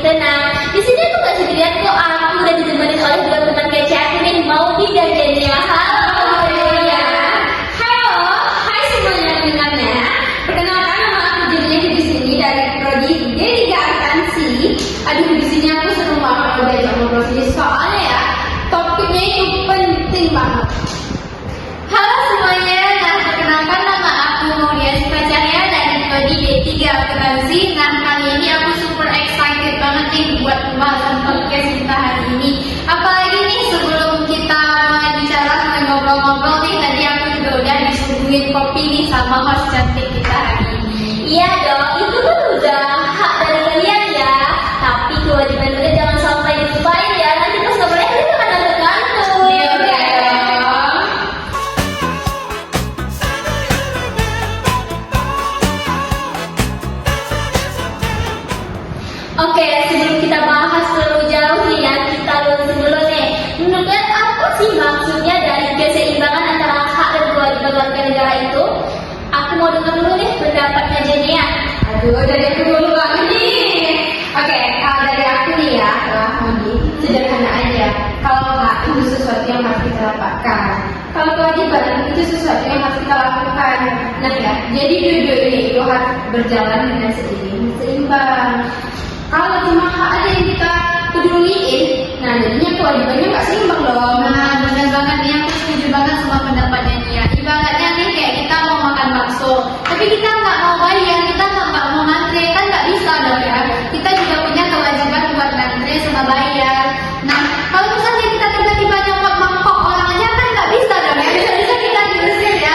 Tenang, di sini aku gak sendirian kok. Aku udah ditemenin oleh dua teman kece aku nih, Maudi dan Denia. Halo Denia. Halo, hai semuanya pendengarnya. Perkenalkan, nama aku Denia di sini dari prodi D3 Akuntansi. Aduh, di sini aku seneng banget kalau diajak ngobrol sini soalnya ya topiknya itu penting banget. Halo semuanya, nah perkenalkan nama aku Maudia Sipacarya dari prodi D3 Akuntansi. Nah kali ini aku super excited banget nih buat pembahasan podcast kita hari ini. Apalagi nih sebelum kita mulai bicara sampai ngobrol-ngobrol nih, tadi aku juga udah disuguhin kopi nih sama host cantik kita hari ini. Iya dong, itu kan udah hak dari kalian ya. Tapi kewajiban kalian jangan sampai dilupain ya. Nanti pas kabarnya kalian akan ada kantor. Iya dong. Oke, sebelum kita bahas terlalu jauh nih ya, kita lurusin dulu nih. Menurut kalian apa sih maksudnya dari keseimbangan antara hak dan kewajiban warga negara itu? Aku mau dengar dulu nih pendapatnya Denia. Aduh, dari aku dulu banget nih. Oke, kalau dari aku nih ya, Modi, sederhana aja. Kalau hak itu sesuatu yang harus kita dapatkan. Kalau kewajiban itu sesuatu yang harus kita lakukan. Nah ya, jadi dua-duanya itu harus berjalan dengan seimbang. Kalau cuma hak aja yang kita peduliin, nah jadinya kewajibannya nggak seimbang dong. Nah benar banget nih, aku setuju banget sama pendapatnya Nia. Ibaratnya nih kayak kita mau makan bakso, tapi kita nggak mau bayar, kita nggak mau ngantri, kan nggak bisa dong ya. Kita juga punya kewajiban buat ngantri sama bayar. Nah kalau misalnya kita tiba-tiba nyopot mangkok orang aja kan nggak bisa dong ya. Bisa kita diusir ya.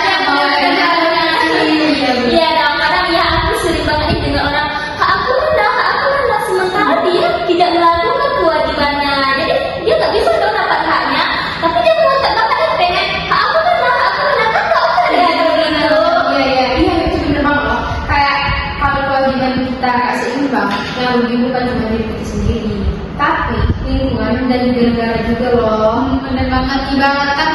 Iya dong, kadang ya aku sering banget nih dengan orang dia tidak melakukan kewajibannya, jadi dia nggak bisa dong dapat haknya. Tapi dia mengucap bapaknya pengen hak aku kan kan kok Iya itu bener banget loh. Kayak kalau kewajiban kita nggak seimbang, yang rugi bukan cuma diri kita sendiri, tapi lingkungan dan juga negara juga loh. Bener banget, ibaratkan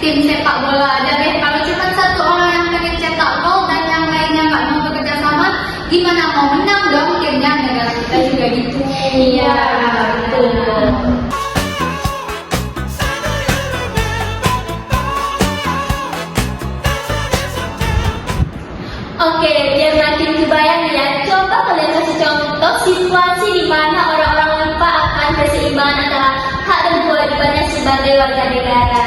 tim sepak bola aja deh. Kalau cuma satu orang yang pengen cetak gol dan yang lainnya nggak mau bekerja sama, gimana mau menang dong timnya? Negara kita juga gitu. Iya betul. Oke, biar makin kebayang ya, coba kalian kasih contoh situasi di mana orang-orang lupa akan keseimbangan antara hak dan kewajibannya sebagai warga negara.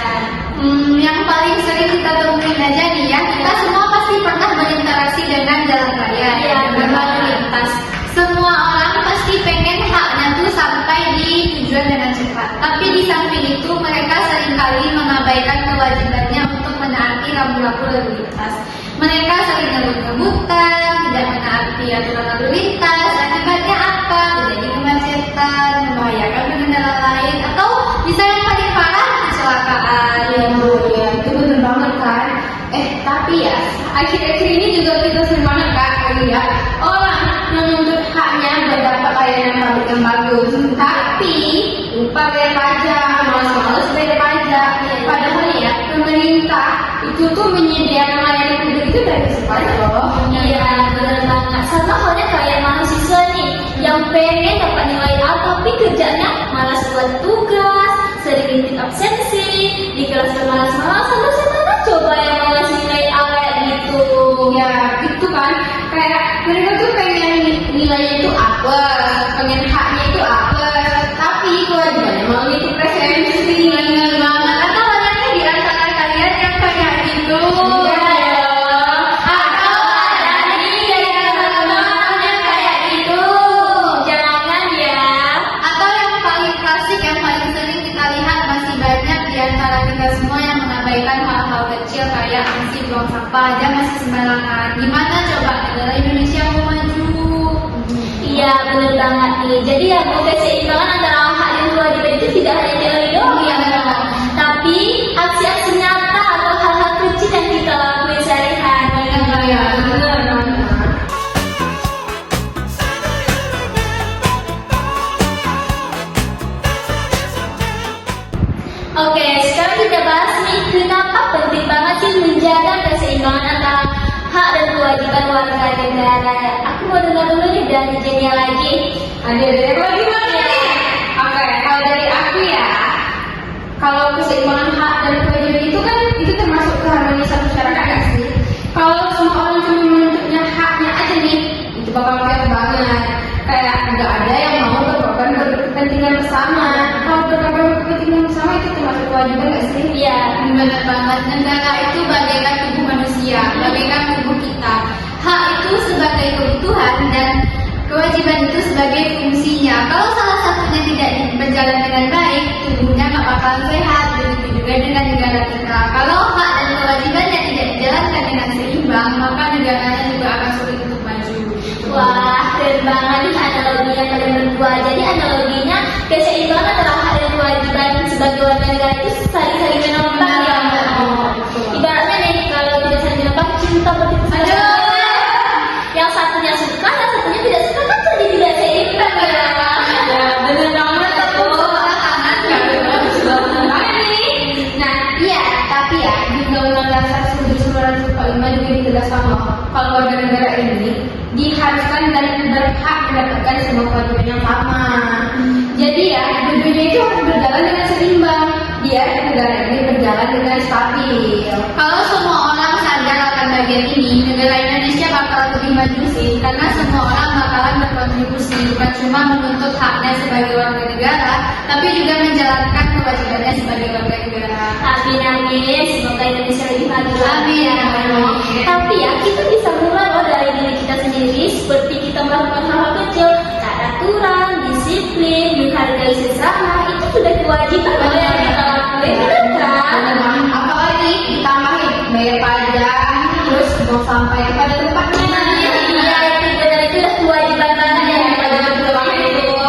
Yang paling sering kita temuin aja nih ya, kita semua pasti pernah berinteraksi dengan jalan raya, dengan lalu lintas. Semua orang pasti pengen haknya tuh sampai di tujuan dengan cepat. Tapi di samping itu mereka seringkali mengabaikan kewajibannya untuk menaati rambu-rambu lalu lintas. Mereka sering ngebut-ngebutan, tidak menaati aturan lalu lintas. Akibatnya apa? Terjadi kemacetan, membahayakan pengendara lain, atau bisa yang paling parah kecelakaan. Ya, itu bener banget kan. Tapi ya akhir-akhir ini juga kita sering banget kan ya orang yang menuntut haknya berdapat layanan publik yang bagus, tapi lupa bayar pajak, malas-malas bayar pajak. Padahal ya pemerintah itu tuh menyediakan layanan publik itu dari sepanjang loh. Iya bener banget. Sama halnya kayak mahasiswa nih yang pengen dapat nilai A tapi kerjanya malas buat tugas, sering ngintip absensi, di kelas malas-malasan, apa aja masih sembarangan. Gimana coba negara Indonesia mau maju? Iya, benar banget nih. Jadi ya Bu, keseimbangan antara hak dan kewajiban itu tidak hanya teori doang ya, tapi aksi-aksi nyata atau hal-hal kecil yang kita lakuin sehari-hari. Iya, benar. Oke, sekarang kita bahas nih kenapa penting banget sih menjaga keseimbangan antara hak dan kewajiban warga negara. Aku mau dengar dulu nih dari Jenia lagi. Ada lagi mana nih? Oke, kalau dari aku ya, kalau keseimbangan hak dan kewajiban itu kan itu termasuk keharmonisan masyarakat nggak sih? Kalau semua orang cuma menuntutnya haknya aja nih, itu bakal kayak banget. Kayak nggak ada yang mau berkorban berkepentingan bersama. Kalau berkorban berkepentingan bersama itu termasuk kewajiban nggak sih? Iya, Benar banget, negara itu bagaikan tubuh manusia, bagaikan tubuh kita. Hak itu sebagai kebutuhan dan kewajiban itu sebagai fungsinya. Kalau salah satunya tidak berjalan dengan baik, tubuhnya nggak bakal sehat. Begitu juga dengan negara kita. Kalau hak dan kewajibannya tidak dijalankan dengan seimbang, maka negaranya juga akan sulit untuk maju. wah keren banget nih analoginya kalian berdua. Jadi analoginya keseimbangan antara hak dan kewajiban sebagai warga negara itu saling menopang ya. Ibaratnya nih kalau tidak saling menopang, cinta begitu saja. Yang satunya suka, yang satunya tidak suka kan jadi tidak seimbang ya. Bener banget aku. Nah, iya, tapi ya di Undang-Undang Dasar 1945 juga ditegaskan kalau warga negara ini diharuskan dan berhak mendapatkan semua kewajiban yang sama. Jadi ya, dua-duanya itu harus berjalan dengan seimbang biar negara ini berjalan dengan stabil. Kalau semua orang sadar akan bagian ini, negara Indonesia bakal lebih maju sih, karena semua orang bakalan berkontribusi, bukan cuma menuntut haknya sebagai warga negara, tapi juga menjalankan kewajibannya sebagai warga negara. Amin amin, semoga Indonesia lebih maju. Amin. Tapi ya kita bisa mulai loh dari diri kita sendiri, seperti kita melakukan hal-hal kecil, taat aturan, disiplin, menghargai sesama, itu sudah kewajiban loh yang kita lakuin, benar kan? Apalagi ditambahin bayar pajak, terus buang sampah pada tempatnya. Iya itu benar, itu udah kewajiban banget ya yang pada waktu itu.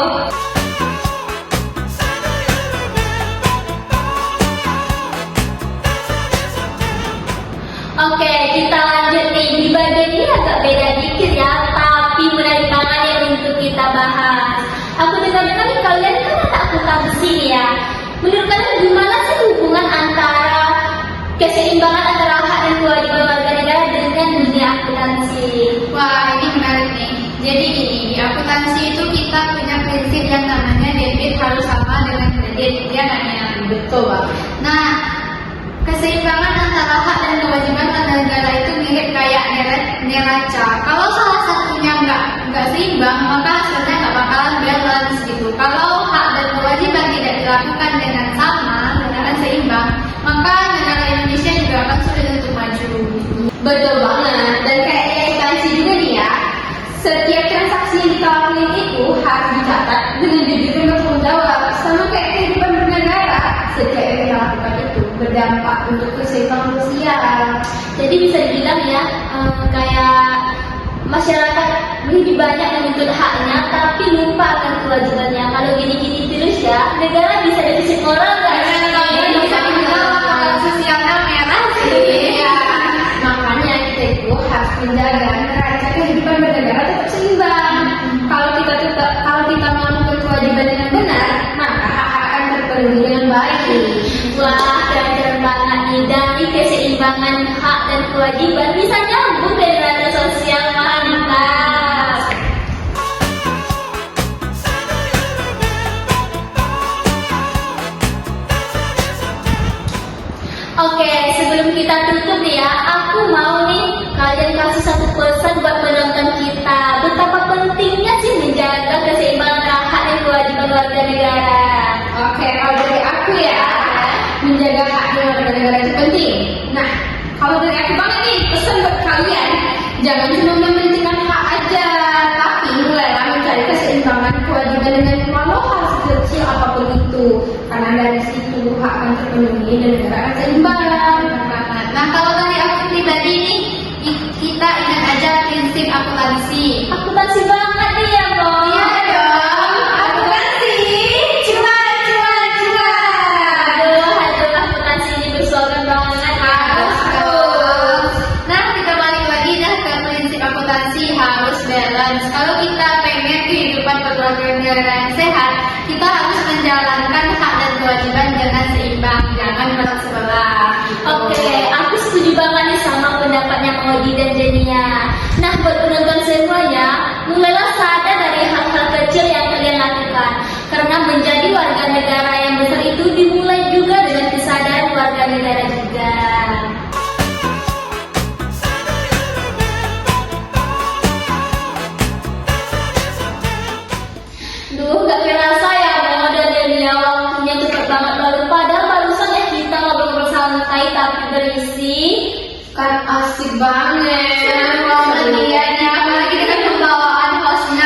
Oke, kita lanjut nih. Di bagian ini agak beda dikit ya, tapi menarik banget yang untuk kita bahas. Aku dengar-dengar nih kalian kan ada akuntansi nih ya. Menurut kalian gimana sih hubungan antara keseimbangan antara hak dan kewajiban warga negara dengan dunia akuntansi? Wah, ini menarik nih. Jadi gini, di akuntansi itu kita punya prinsip yang namanya debit harus sama dengan kredit. Ya kan ya? Betul Bang. Nah, keseimbangan antara hak dan kewajiban warga negara itu mirip kayak neraca. Kalau salah satunya nggak seimbang, maka hasilnya nggak bakalan balance gitu. Kalau hak dan kewajiban tidak dilakukan dengan sama, dengan seimbang, maka negara Indonesia juga akan sulit untuk maju. Betul banget. Dan kayak instansi juga nih ya, setiap transaksi yang kita lakuin itu harus dicatat dengan jujur dan bertanggung jawab. Sama kayak kehidupan bernegara, setiap yang kita lakukan itu berdampak untuk keseimbangan sosial. Jadi bisa dibilang ya, kayak masyarakat lebih banyak menuntut haknya, tapi lupa akan kewajibannya. Kalau gini-gini terus ya, negara bisa defisit moral nggak sih? Bisa dibilang sosialnya merah sih. Iya, makanya kita itu harus menjaga neraca kehidupan bernegara tetap seimbang. Kalau kita melakukan kewajiban dengan benar, maka hak akan terpenuhi dengan baik. Wah, keren banget nih. Dari keseimbangan hak dan kewajiban bisa nyambung dari neraca sosial, mantap. Oke, sebelum kita tutup nih ya, aku mau nih kalian kasih satu pesan buat penonton kita. Betapa pentingnya sih menjaga keseimbangan antara hak dan kewajiban warga negara. Oke, kalau dari aku ya, menjaga hak dan warga negara itu penting. Nah, kalau dari aku banget nih, pesan buat kalian, jangan cuma mementingkan hak aja, tapi mulailah mencari keseimbangan kewajiban dengan walau hal sekecil apapun itu. Karena dari situ hak akan terpenuhi dan negara akan seimbang. Nah, kalau dari aku pribadi nih, akuntansi. Akuntansi banget nih ya, Bang. Iya dong, akuntansi. Cuan, cuan, cuan. Aduh, akuntansi ini bersuara banget. Harus dong. Nah, kita balik lagi dah ke prinsip akuntansi, harus balance. Kalau kita pengen kehidupan berkeluarga yang sehat, kita harus menjalankan hak dan kewajiban dengan seimbang, jangan berat sebelah. Oke, aku setuju banget nih sama pendapatnya Maudi dan Jenia. Nah, buat penonton semuanya, mulailah sadar dari hal-hal kecil yang kalian lakukan. Karena menjadi warga negara yang besar itu dimulai juga dengan kesadaran warga negara juga. Duh, gak kerasa ya Bang dan Delia, waktunya cepet banget lalu. Padahal barusan ya kita ngobrol santai tapi berisi. Kan asik banget. Iya nih, apalagi dengan pembawaan hostnya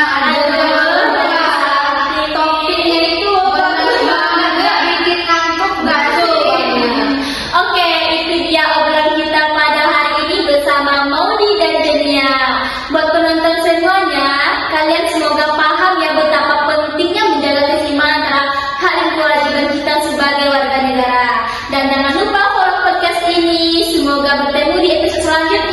Topiknya itu bener banget, gak bikin ngantuk gak tuh. Oke, itu dia obrolan kita pada hari ini bersama Maudi dan Jenia. Buat penonton semuanya, kalian semoga paham ya betapa pentingnya menjaga keseimbangan antara hak dan kewajiban kita sebagai warga negara. Dan jangan lupa follow podcast ini. Semoga bertemu di episode selanjutnya.